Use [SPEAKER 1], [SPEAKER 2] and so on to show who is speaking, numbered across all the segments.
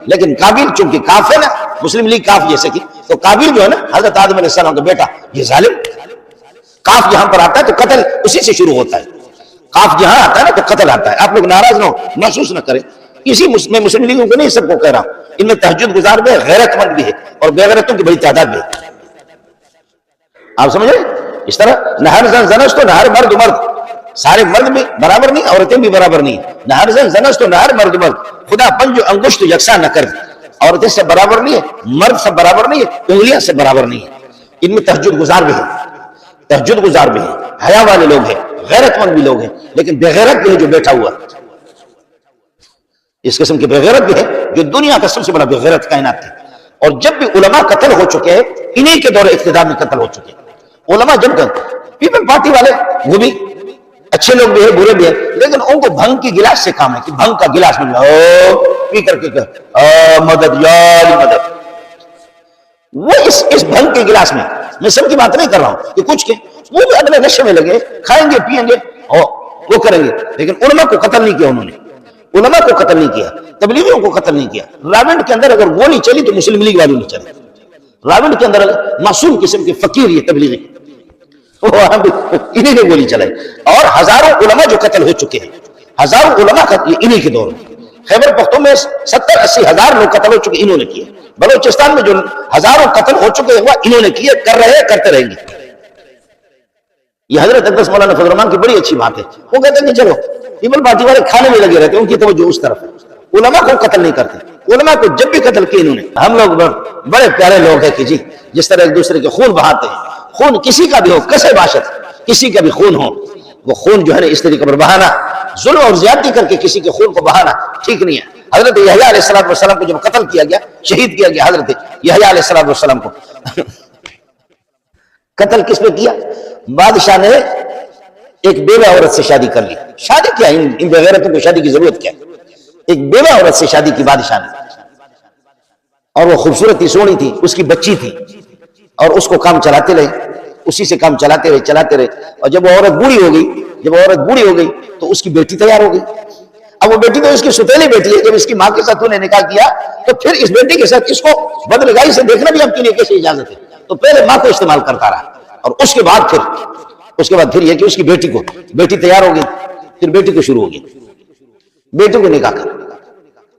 [SPEAKER 1] لیکن قابل چونکہ کاف ہے نا، مسلم لیگ کاف جیسے کی، تو قابل جو ہے نا حضرت آدم علیہ السلام کا بیٹا، یہ ظالم، کاف یہاں پر آتا ہے تو قتل اسی سے شروع ہوتا ہے، کاف جہاں آتا ہے نا تو قتل آتا ہے۔ آپ لوگ ناراض نہ ہو، محسوس نہ کریں، اسی میں مسلم لیگوں کو نہیں سب کو کہہ رہا ہوں، ان میں تہجد گزار بھی ہے، غیرت مند بھی ہے، اور بے غیرتوں کی بڑی تعداد بھی ہے۔ آپ سمجھ رہے؟ اس طرح نہ ہر زن زنس تو نہ ہر مرد مرد، سارے مرد بھی برابر نہیں، عورتیں بھی برابر نہیں، نہ ہر زن زنس تو نہ ہر مرد مرد، خدا پنج و انگشت یکساں نہ کر، عورتیں سے برابر نہیں ہے، مرد سے برابر نہیں ہے، انگلیاں سے برابر نہیں ہے۔ ان میں تہجد گزار بھی ہے، تہجد گزار بھی ہیں، حیا والے لوگ ہیں، غیرت مند بھی لوگ ہیں، لیکن بے غیرت بھی ہے جو بیٹھا ہوا، اس قسم کے بے غیرت بھی ہے جو دنیا کا سب سے بڑا بے غیرت کائنات ہے۔ اور جب بھی علماء قتل ہو چکے ہیں، انہی کے دور اقتدار میں قتل ہو چکے ہیں علماء۔ جب پیپل پارٹی والے وہ بھی اچھے لوگ بھی ہیں، برے بھی ہیں، لیکن ان کو بھنگ کی گلاس سے کام ہے کہ بھنگ کا گلاس مل رہا پی کر کے مدد یا مدد، وہ اس بھنگ کے گلاس میں سب کی بات نہیں کر رہا ہوں کہ کچھ کے وہ بھی اپنے نشے میں لگے، کھائیں گے پئیں گے اور وہ کریں گے، لیکن علماء کو قتل نہیں کیا انہوں نے، علماء کو قتل نہیں کیا، تبلیغیوں کو قتل نہیں کیا۔ راونڈ کے اندر اگر وہ نہیں چلی تو مسلم لیگ والوں نہیں چلی، راونڈ کے اندر معصوم قسم کے فقیر یہ تبلیغی، انہی نے گولی چلائی، اور ہزاروں علماء جو قتل ہو چکے ہیں، ہزاروں علماء انہی کے دور میں۔ خیبر پختونخوا میں 70-80 ہزار لوگ قتل ہو چکے، انہوں نے کیے۔ بلوچستان میں جو ہزاروں قتل ہو چکے ہیں وہ انہوں نے کیے، کر رہے ہیں، کرتے رہیں گے۔ یہ حضرت اقدس مولانا فضل الرحمان کی بڑی اچھی بات ہے، وہ کہتے ہیں کہ چلو پیپل پارٹی والے کھانے میں لگے رہتے ہیں، ان کی توجہ اس طرف ہے، علماء کو قتل نہیں کرتے۔ علماء کو جب بھی قتل کیے انہوں نے۔ ہم لوگ بڑے پیارے لوگ ہیں کہ جی جس طرح ایک دوسرے کے خون بہاتے ہیں، خون کسی کا بھی ہو، کسے باشد کسی کا بھی خون ہو، وہ خون جو ہے نا اس طریقے پر بہانا، ظلم اور زیادتی کر کے کسی کے خون کو بہانا ٹھیک نہیں ہے۔ حضرت یحییٰ علیہ السلام کو جب قتل کیا گیا، شہید کیا گیا حضرت یحییٰ علیہ السلام کو، قتل کس نے کیا؟ بادشاہ نے ایک بیوہ عورت سے شادی کر لی۔ شادی کیا، ان بغیرتوں کو شادی کی ضرورت کیا؟ ایک بیوہ عورت سے شادی کی بادشاہ نے، اور وہ خوبصورت تھی، سونی تھی، اس کی بچی تھی، اور اس کو کام چلاتے رہے، اسی سے کام چلاتے رہے، اور جب وہ عورت بوڑھی ہو گئی تو اس کی بیٹی تیار ہو گئی۔ اب وہ بیٹی تو اس کی ستیلی بیٹی ہے، جب اس کی ماں کے ساتھ انہیں نکاح کیا تو پھر اس بیٹی کے ساتھ اس کو بدنگاہی سے دیکھنا بھی اب کے لیے کیسے اجازت ہے؟ تو پہلے ماں کو استعمال کرتا رہا، اور اس کے بعد پھر یہ کہ اس کی بیٹی تیار ہو گئی، پھر بیٹی کو شروع ہو گئی، بیٹی کو نکاح کر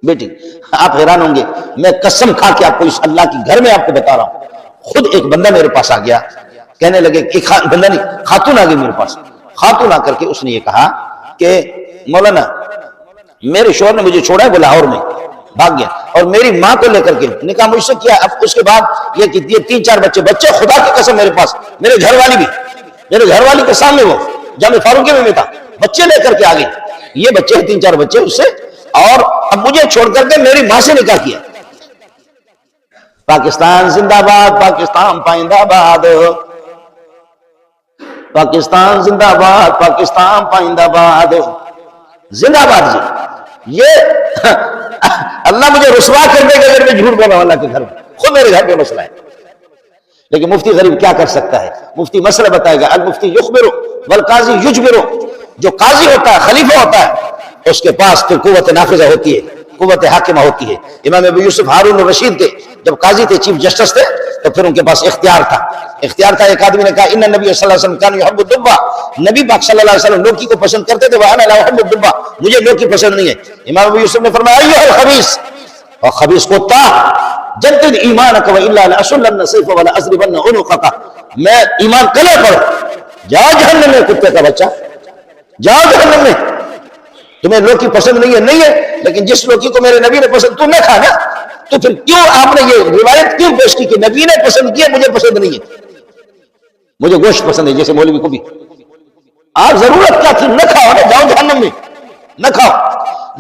[SPEAKER 1] بیٹی۔ آپ حیران ہوں گے، میں قسم کھا کے آپ کو اس اللہ کی گھر میں آپ کو بتا رہا ہوں، خود ایک بندہ میرے پاس آ گیا، کہنے لگے کہ بندہ نہیں، خاتون آ گئی میرے پاس، خاتون آ کر کے اس نے یہ کہا کہ مولانا میرے شوہر نے مجھے چھوڑا ہے، وہ لاہور میں بھاگ گیا، اور میری ماں کو لے کر کے نکاح مجھ سے کیا، اب اس کے بعد یہ کہ 3-4 بچے خدا کی قسم میرے پاس، میرے گھر والی کے سامنے وہ جامع فاروقی میں تھا، بچے لے کر کے آ گئی، یہ بچے 3-4 بچے اس سے، اور اب مجھے چھوڑ کر کے میری ماں سے نکاح کیا۔ پاکستان زندہ باد، پاکستان پائندہ باد، پاکستان زندہ باد، پاکستان پائندہ باد، زندہ باد جی۔ یہ اللہ مجھے رسوا کر دے گا اگر میں جھوٹ بولا اللہ کے گھر میں، خود میرے گھر پہ مسئلہ ہے، لیکن مفتی غریب کیا کر سکتا ہے؟ مفتی مسئلہ بتائے گا، المفتی یخبرو والقاضی یجبرو، جو قاضی ہوتا ہے، خلیفہ ہوتا ہے، اس کے پاس پھر قوت نافذہ ہوتی ہے، قوت حاکمہ ہوتی ہے۔ امام ابو یوسف ہارون الرشید کے جب قاضی تھے، چیف جسٹس تھے، تو پھر ان کے پاس اختیار تھا۔ ایک آدمی نے کہا ان نبی صلی اللہ علیہ وسلم کان یحب الدبا، نبی پاک صلی اللہ علیہ وسلم لوکی کو پسند کرتے تھے، وانا لا احب الدبا، مجھے لوکی پسند نہیں ہے۔ امام ابو یوسف نے فرمایا ایھا الخبیث، اور خبیث کتا، جدد ایمانک والا لاسلن سیف ولا اضربن عنقک، میں ایمان کلے پڑھ، جا جہنم میں کتے کا بچہ، جا جہنم میں، تمہیں لوکی پسند نہیں ہے، لیکن جس لوکی کو میرے نبی نے پسند تو نہ کھانا، تو پھر کیوں آپ نے یہ روایت کیوں پیش کی کہ نبی نے پسند کیا مجھے پسند نہیں ہے؟ مجھے گوشت پسند ہے، جیسے مولوی کو بھی، آپ ضرورت کیا تھی؟ نہ کھاؤ، نہ جاؤ جہنم میں، نہ کھاؤ،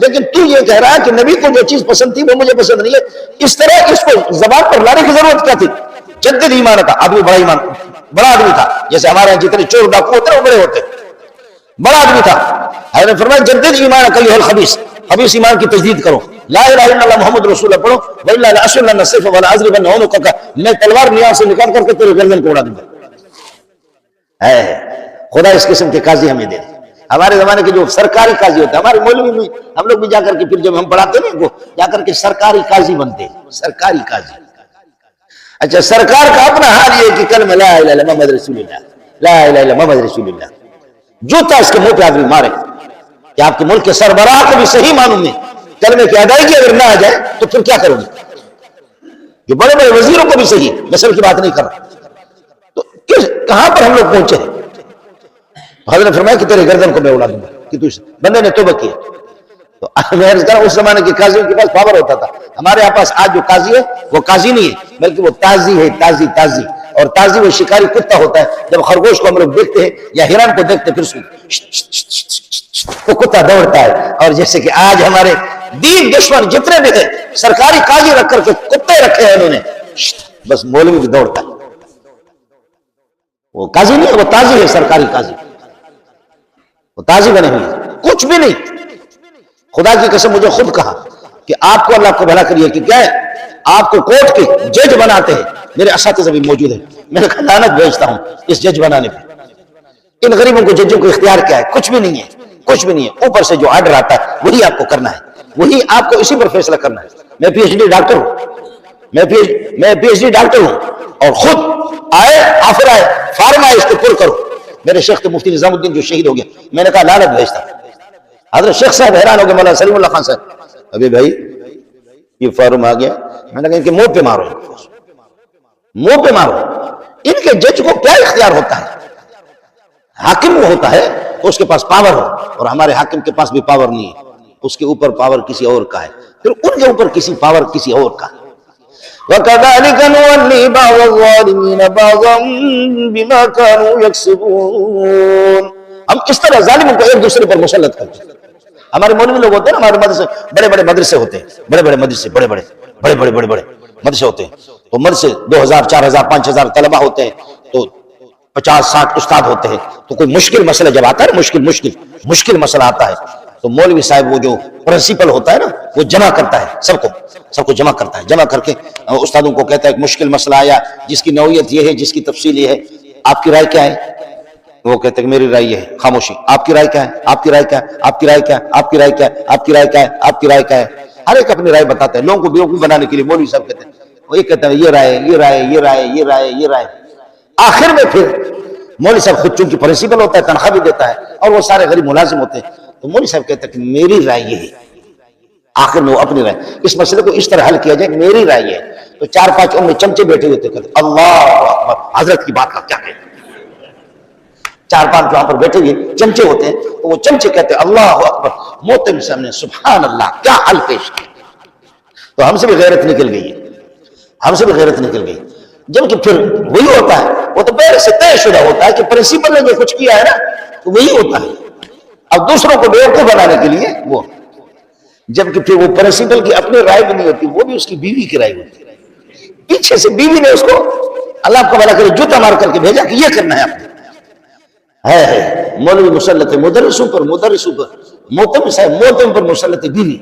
[SPEAKER 1] لیکن تو یہ کہہ رہا ہے کہ نبی کو جو چیز پسند تھی وہ مجھے پسند نہیں ہے، اس طرح اس کو زبان پر لانے کی ضرورت کیا تھی؟ جدد ایمان کا آدمی، بڑا آدمی تھا، جیسے ہمارے جتنے چور ڈاکو ہوتے ہیں وہ بڑے ہوتے ہیں، بڑا آدمی تھا۔ حضرت نے فرمایا جدد ایمان کا ایھا الخبیث، خبیث ایمان کی تجدید کرو، لا الہ الا اللہ محمد رسول اللہ پڑھو، والا لاسلن السیف ولا اضربن عنقک، میں تلوار نیام سے نکال کر کے تیرے گردن کو اڑا دوں گا۔ خدا اس قسم کے قاضی ہمیں دے، ہمارے زمانے کے جو سرکاری قاضی ہوتے ہیں، ہمارے مولوی میں ہم لوگ بھی جا کر کے پھر جب ہم پڑھاتے ہیں وہ جا کر کے سرکاری قاضی بنتے ہیں، سرکاری قاضی۔ اچھا سرکار کا اپنا حال یہ کہ کلمہ لا الہ الا محمد رسول اللہ، لا الہ الا محمد رسول اللہ، جوتا اس کے منہ پہ آدمی مارے کہ آپ کے ملک کے سربراہ کو بھی صحیح معنوں میں کلمے کی ادائیگی اگر نہ آ جائے تو پھر کیا کرو گے؟ جو بڑے بڑے وزیروں کو بھی صحیح، نسل کی بات نہیں کر رہا، تو کہاں پر ہم لوگ پہنچے ہیں؟ حضرت نے فرمایا کہ تیرے گردن کو میں اڑا دوں گا کہ تو بندے نے توبہ کی۔ تو میں عرض کر رہا ہوں اس زمانے کے قاضیوں کے پاس پاور ہوتا تھا، ہمارے یہاں پاس آج جو قاضی ہے وہ قاضی نہیں ہے بلکہ وہ تازی ہے، تازی تازی۔ اور تازی وہ شکاری کتا ہوتا ہے، جب خرگوش کو ہم لوگ دیکھتے ہیں یا ہرن کو دیکھتے پھر وہ کتا دوڑتا ہے۔ اور جیسے کہ آج ہمارے دین دشمن جتنے بھی ہیں سرکاری قاضی رکھ کر کے کتے رکھے ہیں انہوں نے، بس مولوی بھی دوڑتا ہے۔ وہ قاضی نہیں ہے، وہ تازی ہے، سرکاری قاضی، وہ تازی بنے ہوئی ہے، کچھ بھی نہیں۔ خدا کی قسم مجھے خود کہا کہ آپ کو اللہ کو بھلا کریے کہ کیا ہے آپ کو کورٹ کے جج بناتے ہیں، میرے اساتذہ بھی موجود ہیں، میں نے کہا لعنت بھیجتا ہوں اس جج بنانے پہ۔ ان غریبوں کو ججوں کو اختیار کیا ہے؟ کچھ بھی نہیں ہے، کچھ بھی نہیں ہے۔ اوپر سے جو آرڈر آتا ہے وہی آپ کو کرنا ہے، وہی آپ کو اسی پر فیصلہ کرنا ہے۔ میں پی ایچ ڈی ڈاکٹر ہوں، میں پی ایچ ڈی ڈاکٹر ہوں، اور خود آئے آفر آئے فارم آئے اس کو پر کرو۔ میرے شیخ مفتی نظام الدین جو شہید ہو گیا، میں نے کہا لعنت بھیجتا ہوں۔ حضرت شیخ صاحب حیران ہو گئے، مولانا سلیم اللہ خان صاحب، ابھی بھائی یہ فارم آ گیا، میں نے کہا ان کے منہ پہ مارو، منہ پہ مارو۔ ان کے جج کو کیا اختیار ہوتا ہے؟ حاکم وہ ہوتا ہے تو اس کے پاس پاور ہو، اور ہمارے حاکم کے پاس بھی پاور نہیں ہے، اس کے اوپر پاور کسی اور کا ہے، پھر ان کے اوپر کسی پاور کسی اور کا ہے۔ وَكَذَلِكَ نُوَلِّي بَعْضَ الظَّالِمِينَ بَعْضًا بِمَا كَانُوا يَكْسِبُونَ، ہم اس طرح ظالموں کو ایک دوسرے پر مسلط کرتے ہیں۔ ہمارے مولوی لوگ ہوتے ہیں نا، ہمارے مدرسے بڑے بڑے مدرسے ہوتے ہیں، بڑے بڑے مدرسے، بڑے بڑے مدرسے ہوتے ہیں، تو مدرسے 2000 4000 5000 طلبہ ہوتے ہیں، تو 50-60 استاد ہوتے ہیں، تو کوئی مشکل مسئلہ جب آتا ہے، مشکل مسئلہ آتا ہے، تو مولوی صاحب وہ جو پرنسپل ہوتا ہے نا وہ جمع کرتا ہے سب کو جمع کرتا ہے، جمع کر کے استادوں کو کہتا ہے کہ مشکل مسئلہ آیا جس کی نوعیت یہ ہے، جس کی تفصیل یہ ہے، آپ کی رائے کیا ہے؟ وہ کہتے ہیں کہ میری رائے یہ ہے، خاموشی۔ آپ کی رائے کیا ہے؟ آپ کی رائے کیا ہے؟ آپ کی رائے کیا ہے؟ آپ کی رائے کیا ہے؟ آپ کی رائے کیا ہے؟ آپ کی رائے کیا ہے؟ ہر ایک اپنی رائے بتاتا ہے، لوگوں کو بیوقوف بنانے کے لیے مولوی صاحب کہتے ہیں، وہ یہ کہتے ہیں یہ رائے، یہ رائے، یہ رائے، یہ رائے، یہ رائے۔ آخر میں پھر مولوی صاحب خود چونکہ پرنسپل ہوتا ہے، تنخواہ بھی دیتا ہے، اور وہ سارے غریب ملازم ہوتے ہیں، تو مولوی صاحب کہتے ہیں کہ میری رائے یہ ہے۔ آخر میں وہ اپنی رائے، اس مسئلے کو اس طرح حل کیا جائے، میری رائے یہ ہے۔ تو 4-5 ان میں چمچے بیٹھے ہوتے کہتے اللہ اکبر، حضرت کی بات کا کیا کہتے ہیں؟ 4-5 وہاں پر بیٹھے ہوئے چمچے ہوتے ہیں، تو وہ چمچے کہتے ہیں اللہ اکبر، محترم صاحب نے سبحان اللہ کیا حل پیش کیا۔ تو ہم سے بھی غیرت نکل گئی ہے، ہم سے بھی غیرت نکل گئی۔ جبکہ پھر وہی ہوتا ہے، وہ تو پہلے سے طے شدہ ہوتا ہے کہ پرنسپل نے جو کچھ کیا ہے نا تو وہی ہوتا ہے، اب دوسروں کو بیوقوف بنانے کے لیے وہ، جبکہ پھر وہ پرنسپل کی اپنی رائے بھی نہیں ہوتی، وہ بھی اس کی بیوی کی رائے ہوتی ہے، پیچھے سے بیوی نے اس کو اللہ کو بھلا کرے جوتا مار کر کے بھیجا کہ یہ کرنا ہے آپ نے۔ ہے مولوی مسلط ہے مدرسوں پر، محتم صاحب محتم پر مسلط ہے بیوی۔